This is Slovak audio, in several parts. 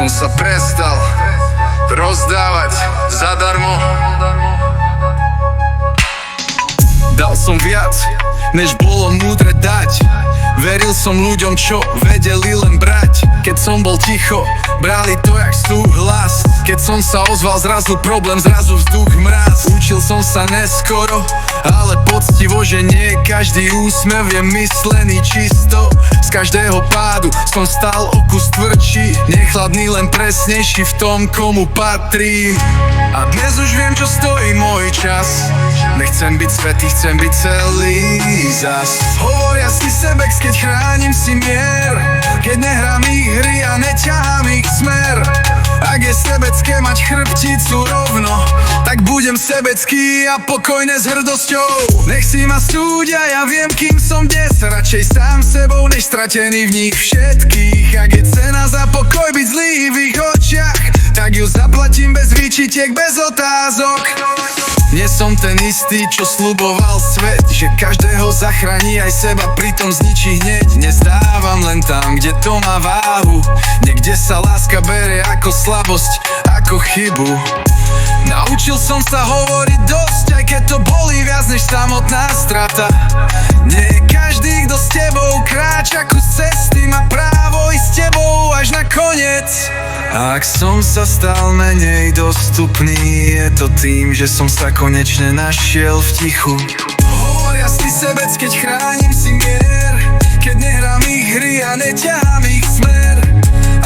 som sa prestal rozdávať zadarmo. Dal som viac, než bolo múdre dať. Veril som ľuďom, čo vedeli len brať. Keď som bol ticho, brali to jak súhlas. Keď som sa ozval, zrazu problém, zrazu vzduch mraz. Učil som sa neskoro, ale poctivo, že nie každý úsmev je myslený čisto. Z každého pádu som stal o kus tvrdší, nechladný, len presnejší v tom, komu patrím. A dnes už viem, čo stojí môj čas. Nechcem byť svätý, chcem byť celý zas. Hovoria si sebex, keď chránim si mier, keď nehrám ich hry a neťahám ich smer. Ak je sebecké mať chrbticu rovno, tak budem sebecký a pokojne s hrdosťou. Nech si ma súdia, ja viem, kým som dnes. Radšej sám sebou, než stratený v nich všetkých. Ak je cena za pokoj byť zlý v ich očiach, tak ju zaplatím bez výčitiek, bez otázok. Nie som ten istý, čo sľuboval svet, že každého zachráni, aj seba pritom zničí hneď. Nezdávam len tam, kde to má váhu, niekde sa láska berie ako slabosť, ako chybu. Naučil som sa hovoriť dosť, aj keď to bolí viac než samotná strata. Nie každý, kto s tebou kráča kus cesty, má právo ísť s tebou až na koniec. A ak som sa stal menej dostupný, je to tým, že som sa konečne našiel v tichu. Hovoria si sebec, keď chránim si mier, keď nehrám ich hry a neťahám ich smer.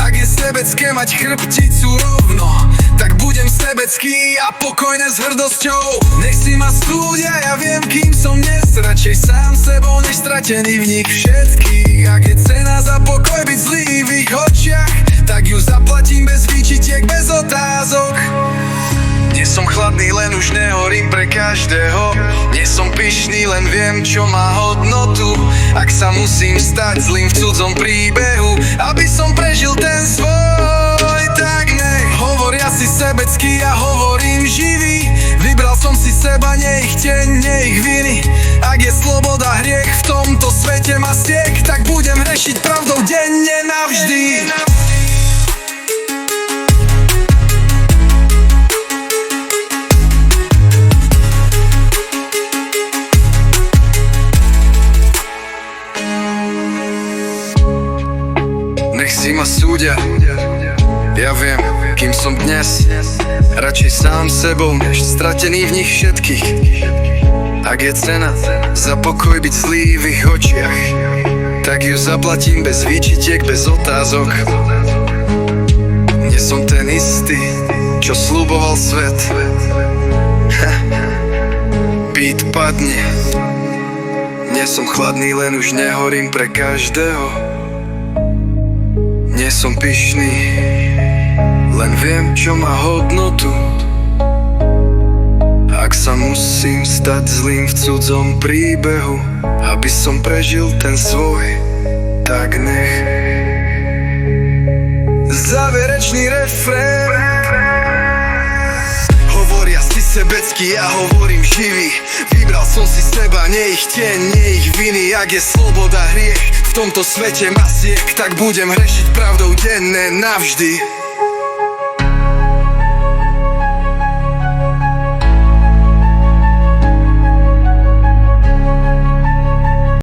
Ak je sebecké mať chrbticu rovno, tak budem sebecký a pokojne s hrdosťou. Nech si ma súdia, ja viem, kým som dnes. Radšej sám sebou, než stratený v nich všetkých. Ak je cena za pokoj byť zlý v ich očiach, tak ju zaplatím bez výčitiek, bez otázok. Nie som chladný, len už nehorím pre každého. Nie som pyšný, len viem, čo má hodnotu. Ak sa musím stať zlým v cudzom príbehu, aby som prežil ten svoj, tak nech. Hovoria si sebecký, ja hovorím živý. Vybral som si seba, nie ich teň, nie ich viny. Ak je sloboda hriech, v tomto svete ma stiek, tak budem hrešiť pravdou denne navždy. Nech si ma súdia, ja viem, kým som dnes. Radšej sám sebou, než stratený v nich všetkých. Ak je cena za pokoj byť zlý v ich očiach, tak ju zaplatím bez výčitiek, bez otázok. Nie som ten istý, čo sľuboval svet. Beat padne. Nie som chladný, len už nehorím pre každého. Nie som pyšný, len viem, čo má hodnotu. Ak sa musím stať zlým v cudzom príbehu, aby som prežil ten svoj, tak nech. Záverečný refrén. Hovoria si sebecký, ja hovorím živý. Vybral som si seba, nie ich tieň, nie ich viny. Ak je sloboda hriech, v tomto svete ma siek, tak budem hrešiť pravdou denne navždy.